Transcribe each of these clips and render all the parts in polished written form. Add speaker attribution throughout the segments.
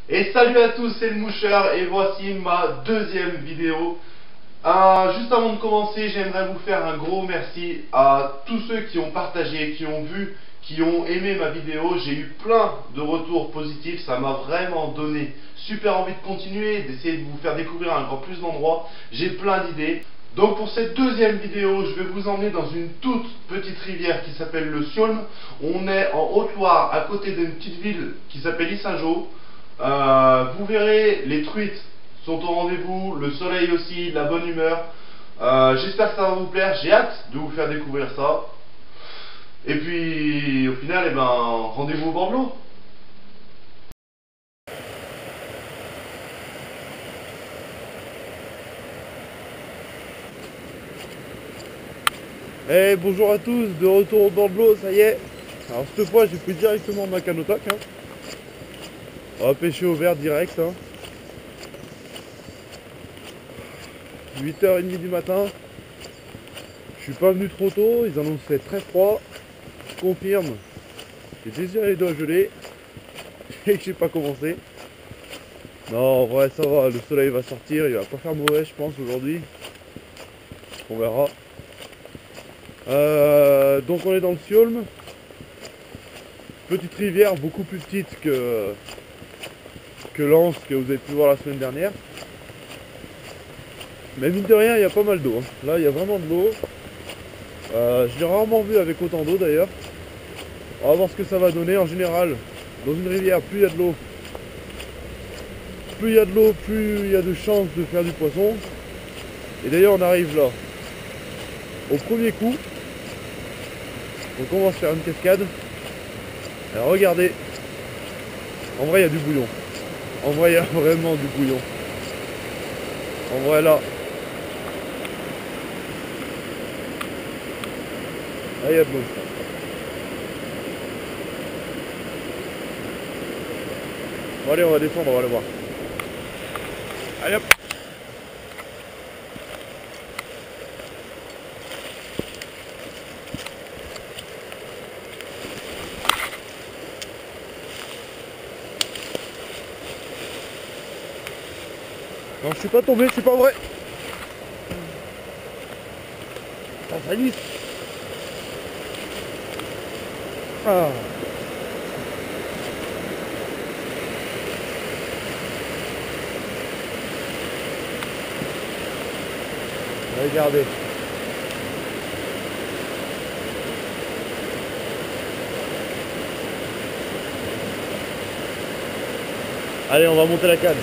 Speaker 1: Et salut à tous, c'est le Moucheur et voici ma deuxième vidéo. Juste avant de commencer, j'aimerais vous faire un gros merci à tous ceux qui ont partagé, qui ont vu, qui ont aimé ma vidéo. J'ai eu plein de retours positifs, ça m'a vraiment donné super envie de continuer, d'essayer de vous faire découvrir encore plus d'endroits. J'ai plein d'idées. Donc pour cette deuxième vidéo, je vais vous emmener dans une toute petite rivière qui s'appelle le Siolm. On est en Haute-Loire, à côté d'une petite ville qui s'appelle Yssingeaux. Vous verrez, les truites sont au rendez-vous, le soleil aussi, la bonne humeur. J'espère que ça va vous plaire, j'ai hâte de vous faire découvrir ça. Et puis au final, rendez-vous au bord de l'eau.
Speaker 2: Hey, bonjour à tous, de retour au bord de l'eau, ça y est. Alors cette fois j'ai pris directement ma canotac. On va pêcher au vert direct. 8h30 du matin. Je suis pas venu trop tôt, ils annonçaient très froid. Je confirme. J'ai déjà les doigts gelés. Et que j'ai pas commencé. Non, en vrai ça va, le soleil va sortir, il va pas faire mauvais je pense aujourd'hui. On verra. Donc on est dans le Siolm, petite rivière beaucoup plus petite que l'Anse que vous avez pu voir la semaine dernière. Mais mine de rien il y a pas mal d'eau. Là il y a vraiment de l'eau. Je l'ai rarement vu avec autant d'eau d'ailleurs. On va voir ce que ça va donner. En général, dans une rivière, plus il y a de l'eau, plus il y a de chances de faire du poisson. Et d'ailleurs on arrive là au premier coup. Donc on va se faire une cascade. Alors regardez. En vrai il y a du bouillon. En vrai il y a vraiment du bouillon. En vrai là. Là il y a de l'eau. Bon allez on va descendre, on va aller voir. Allez hop. Non, je suis pas tombé, c'est pas vrai. Ah, ça glisse. Ah. Regardez. Allez, on va monter la canne.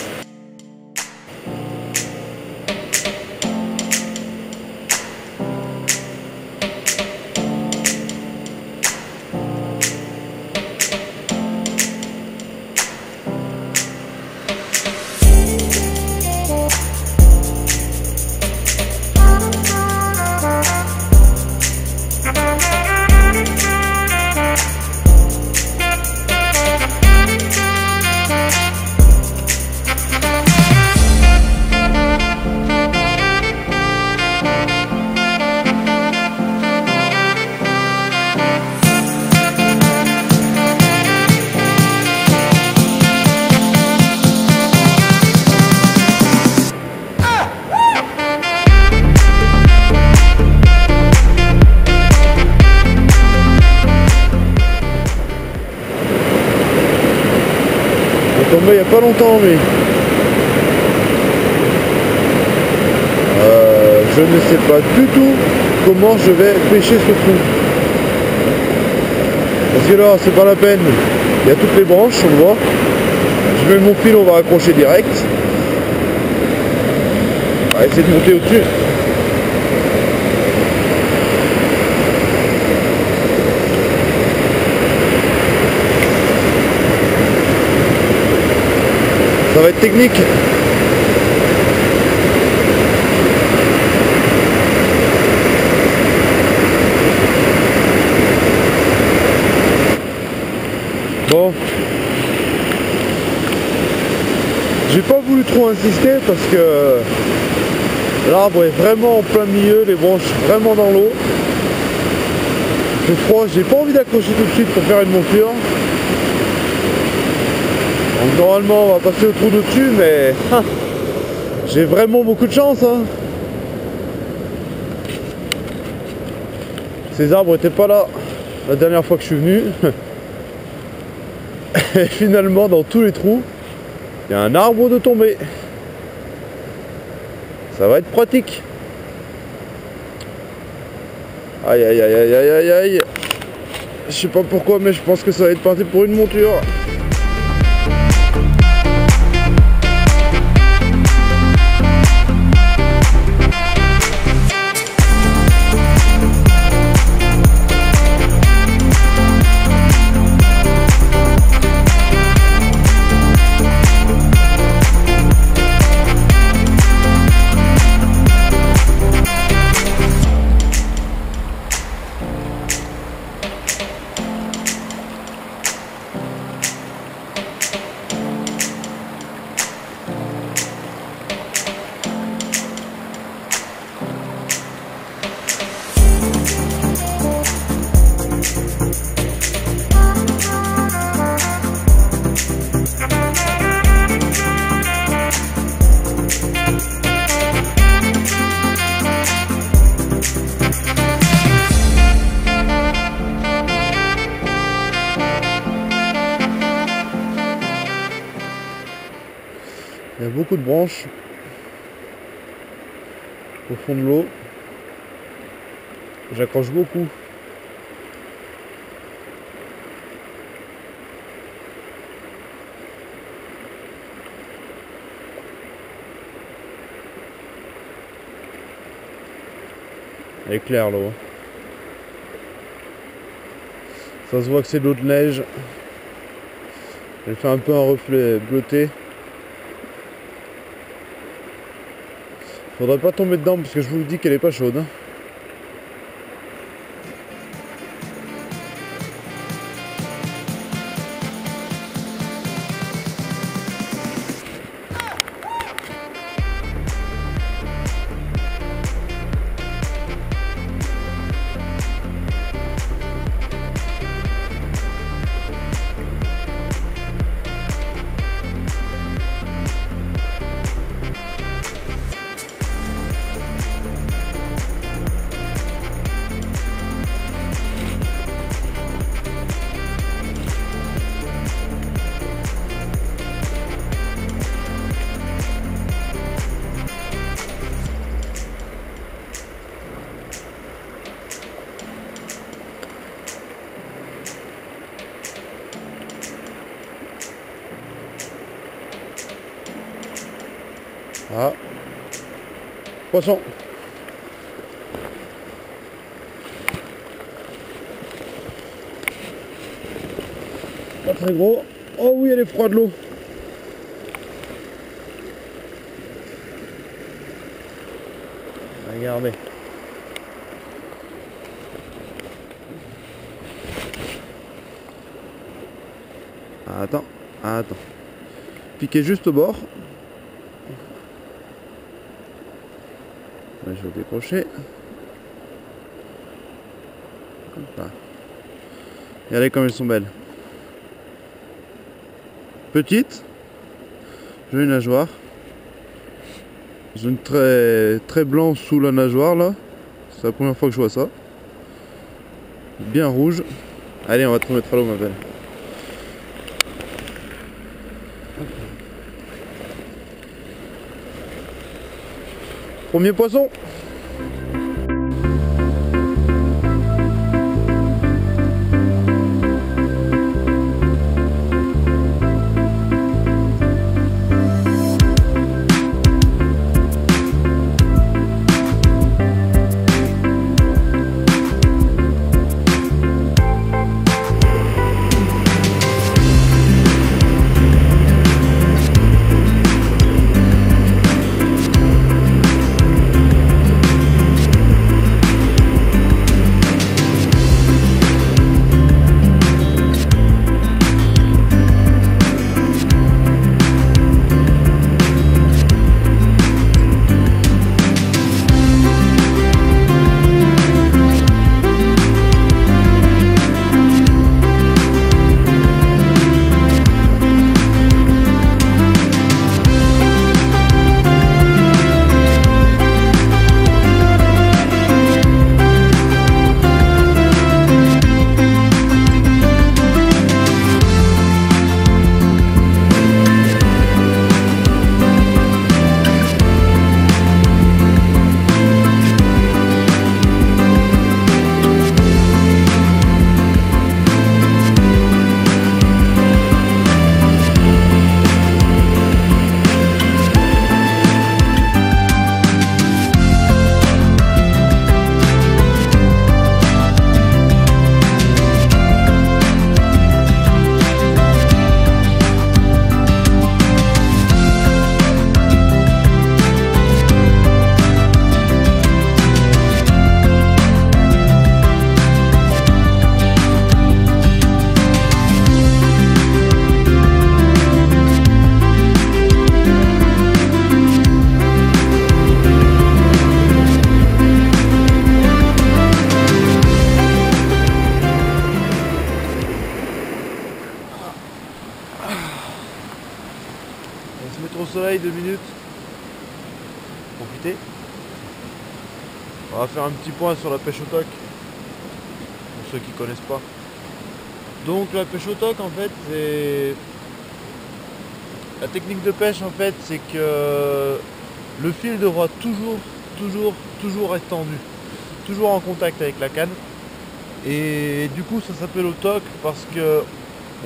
Speaker 2: Tombé il n'y a pas longtemps mais je ne sais pas du tout comment je vais pêcher ce trou, parce que là c'est pas la peine, il y a toutes les branches, on le voit. Je mets mon fil, on va accrocher direct, on va essayer de monter au-dessus. Ça va être technique. Bon. J'ai pas voulu trop insister parce que l'arbre est vraiment en plein milieu, les branches vraiment dans l'eau. C'est froid, j'ai pas envie d'accrocher tout de suite pour faire une monture. Donc normalement on va passer au trou d'au-dessus, mais j'ai vraiment beaucoup de chance, hein. Ces arbres n'étaient pas là la dernière fois que je suis venu. Et finalement dans tous les trous, il y a un arbre de tomber. Ça va être pratique. Aïe aïe aïe aïe aïe aïe aïe. Je sais pas pourquoi, mais je pense que ça va être parti pour une monture. Il y a beaucoup de branches au fond de l'eau. J'accroche beaucoup. Elle est claire l'eau. Ça se voit que c'est de l'eau de neige. Elle fait un peu un reflet bleuté. Faudrait pas tomber dedans parce que je vous le dis qu'elle est pas chaude, hein. Ah, poisson. Pas très gros. Oh oui, elle est froide l'eau. Regardez. Attends, attends. Piquez juste au bord. Je vais décrocher. Là. Regardez comme elles sont belles. Petites. J'ai une nageoire. J'ai une très blanc sous la nageoire là. C'est la première fois que je vois ça. Bien rouge. Allez, on va te remettre à l'eau, ma belle. Premier poisson. va se mettre au soleil 2 minutes. Profitez. On va faire un petit point sur la pêche au toc. Pour ceux qui connaissent pas. Donc la pêche au toc en fait c'est... La technique de pêche en fait c'est que le fil devra toujours être tendu. Toujours en contact avec la canne. Et du coup ça s'appelle au toc parce que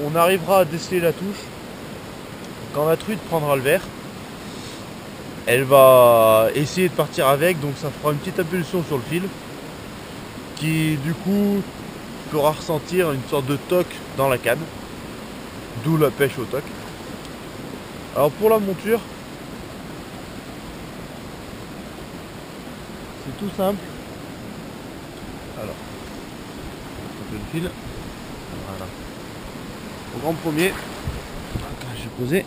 Speaker 2: on arrivera à déceler la touche. Quand la truite prendra le verre, elle va essayer de partir avec, donc ça fera une petite impulsion sur le fil qui du coup fera ressentir une sorte de toc dans la canne, d'où la pêche au toc. Alors pour la monture, c'est tout simple. Alors, un peu de fil, voilà. Au grand premier, je vais poser.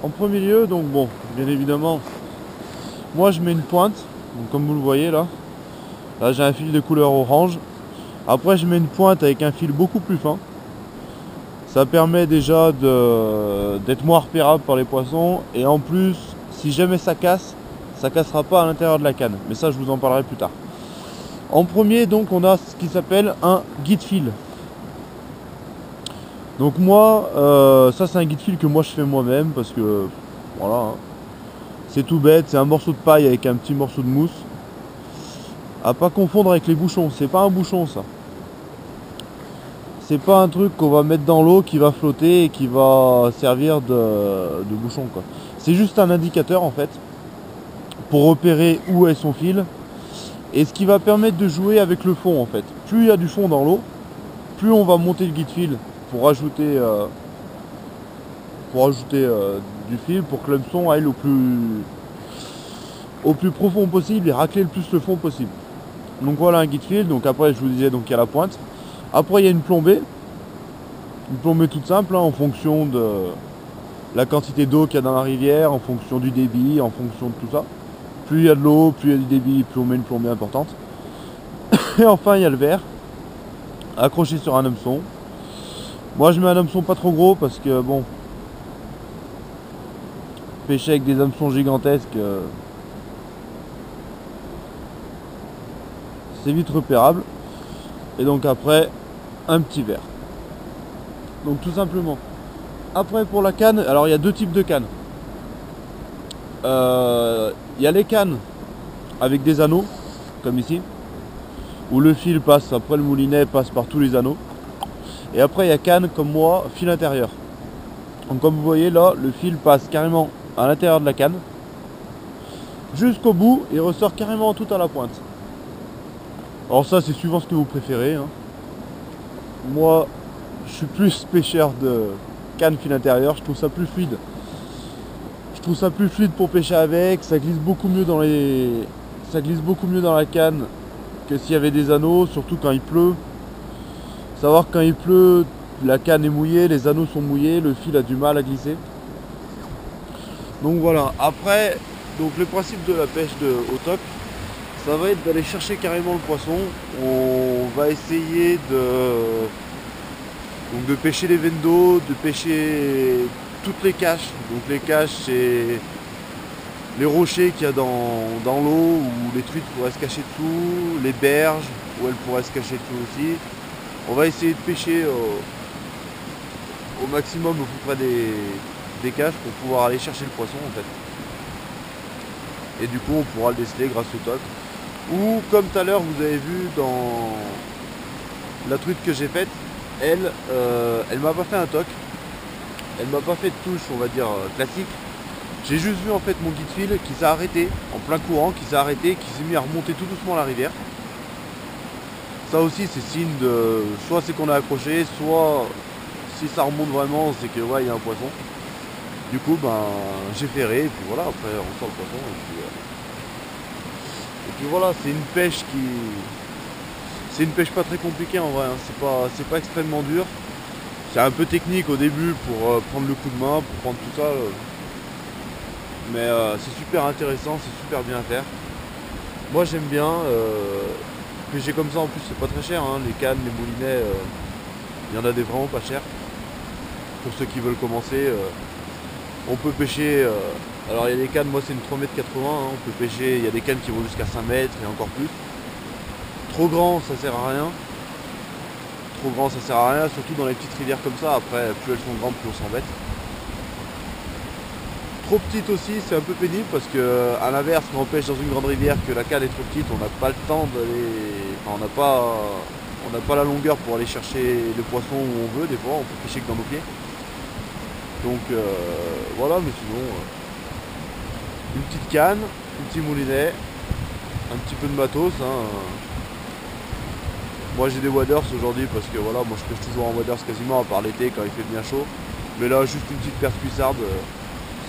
Speaker 2: En premier lieu, donc bon, bien évidemment, moi je mets une pointe, donc comme vous le voyez là j'ai un fil de couleur orange. Après je mets une pointe avec un fil beaucoup plus fin. Ça permet déjà d'être moins repérable par les poissons, et en plus, si jamais ça casse, ça cassera pas à l'intérieur de la canne, mais ça je vous en parlerai plus tard. En premier donc on a ce qui s'appelle un guide-fil. Donc moi, ça c'est un guide-fil que moi je fais moi-même parce que voilà, hein, c'est tout bête, c'est un morceau de paille avec un petit morceau de mousse. À pas confondre avec les bouchons, c'est pas un bouchon ça. C'est pas un truc qu'on va mettre dans l'eau qui va flotter et qui va servir de bouchon quoi. C'est juste un indicateur en fait pour repérer où est son fil et ce qui va permettre de jouer avec le fond en fait. Plus il y a du fond dans l'eau, plus on va monter le guide-fil pour ajouter du fil pour que l'hameçon aille au plus profond possible et racler le plus le fond possible. Donc voilà un guide-fil. Donc après je vous disais donc il y a la pointe. Après il y a une plombée toute simple hein, en fonction de la quantité d'eau qu'il y a dans la rivière, en fonction du débit, en fonction de tout ça. Plus il y a de l'eau, plus il y a du débit, plus on met une plombée importante. Et enfin il y a le verre accroché sur un hameçon. Moi je mets un hameçon pas trop gros parce que bon, pêcher avec des hameçons gigantesques c'est vite repérable. Et donc après un petit verre. Donc tout simplement. Après pour la canne, alors il y a deux types de cannes. Il y a les cannes avec des anneaux, comme ici, où le fil passe, après le moulinet passe par tous les anneaux. Et après il y a canne comme moi, fil intérieur. Donc comme vous voyez là, le fil passe carrément à l'intérieur de la canne, jusqu'au bout et ressort carrément tout à la pointe. Alors ça c'est suivant ce que vous préférez hein. Moi je suis plus pêcheur de canne fil intérieur, je trouve ça plus fluide. Je trouve ça plus fluide pour pêcher avec, ça glisse beaucoup mieux dans la canne que s'il y avait des anneaux, surtout quand il pleut. Savoir que quand il pleut, la canne est mouillée, les anneaux sont mouillés, le fil a du mal à glisser. Donc voilà, après, donc le principe de la pêche au toc, ça va être d'aller chercher carrément le poisson. On va essayer de pêcher les veines d'eau, de pêcher toutes les caches. Donc les caches c'est les rochers qu'il y a dans l'eau où les truites pourraient se cacher dessous, les berges où elles pourraient se cacher dessous aussi. On va essayer de pêcher au maximum au plus près des caches pour pouvoir aller chercher le poisson en fait. Et du coup on pourra le déceler grâce au toc. Ou comme tout à l'heure vous avez vu dans la truite que j'ai faite, elle m'a pas fait un toc, elle m'a pas fait de touche on va dire classique. J'ai juste vu en fait mon guide-fil qui s'est arrêté en plein courant, qui s'est mis à remonter tout doucement la rivière. Ça aussi c'est signe de soit c'est qu'on a accroché, soit si ça remonte vraiment c'est que ouais il y a un poisson. Du coup ben j'ai ferré et puis voilà, après on sort le poisson et puis voilà, c'est une pêche pas très compliquée en vrai, hein. C'est pas extrêmement dur. C'est un peu technique au début pour prendre le coup de main, pour prendre tout ça. Mais c'est super intéressant, c'est super bien à faire. Moi j'aime bien. Pêcher comme ça en plus c'est pas très cher, hein. Les cannes, les moulinets, il y en a des vraiment pas chers. pour ceux qui veulent commencer. On peut pêcher, alors il y a des cannes, moi c'est une 3,80 m, hein, on peut pêcher, il y a des cannes qui vont jusqu'à 5 mètres et encore plus. Trop grand ça sert à rien. Trop grand ça sert à rien, surtout dans les petites rivières comme ça. Après plus elles sont grandes, plus on s'embête. Trop petite aussi, c'est un peu pénible parce que à l'inverse, quand on pêche dans une grande rivière que la canne est trop petite, on n'a pas le temps d'aller. Enfin, on n'a pas la longueur pour aller chercher le poisson où on veut, des fois on peut pêcher que dans nos pieds. Donc voilà, mais sinon une petite canne, un petit moulinet, un petit peu de matos, hein. Moi j'ai des waders aujourd'hui parce que voilà, moi je pêche toujours en waders quasiment à part l'été quand il fait bien chaud. Mais là juste une petite perche cuissarde,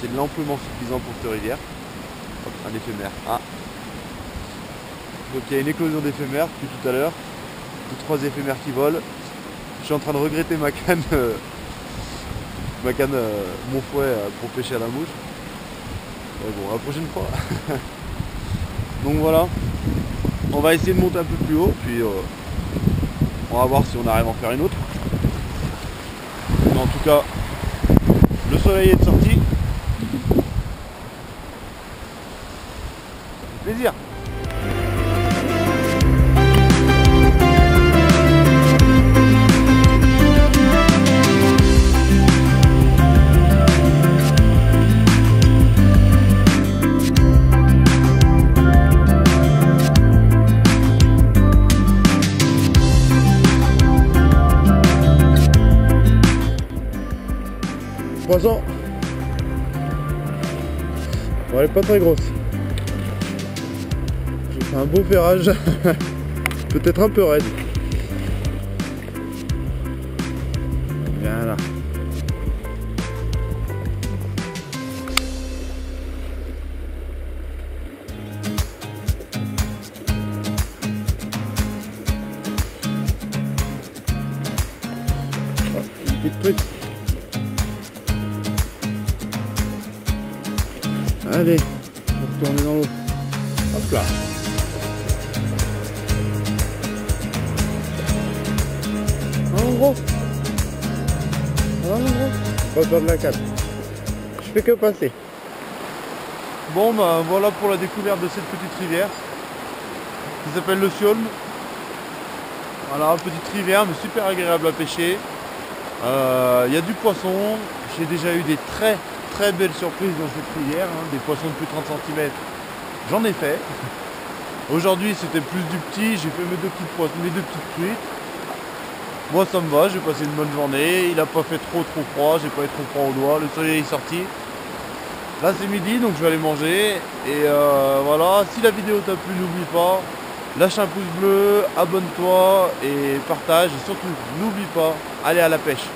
Speaker 2: c'est l'amplement suffisant pour cette rivière. Hop, un éphémère. Ah. Donc il y a une éclosion d'éphémères depuis tout à l'heure. 3 éphémères qui volent. Je suis en train de regretter ma canne, mon fouet pour pêcher à la mouche. Mais bon, la prochaine fois. Donc voilà. On va essayer de monter un peu plus haut, puis on va voir si on arrive à en faire une autre. Mais en tout cas, le soleil est sorti. Ça fait plaisir. Poisson. Bon, elle est pas très grosse. J'ai fait un beau ferrage. Peut-être un peu raide. Voilà. Oh, une petite truc. Allez, on va retourner dans l'eau. Hop là. En gros. En gros. Pas peur de la canne. Je fais que passer. Bon bah voilà pour la découverte de cette petite rivière qui s'appelle le Siolm. Voilà, petite rivière mais super agréable à pêcher. Il y a du poisson. J'ai déjà eu des très belle surprise dans cette rivière, hein, des poissons de plus de 30 cm, j'en ai fait. Aujourd'hui c'était plus du petit, j'ai fait mes deux petites truites. Moi ça me va, j'ai passé une bonne journée, il n'a pas fait trop froid, j'ai pas eu trop froid au doigt, le soleil est sorti. Là c'est midi donc je vais aller manger et voilà, si la vidéo t'a plu n'oublie pas, lâche un pouce bleu, abonne-toi et partage et surtout n'oublie pas, allez à la pêche.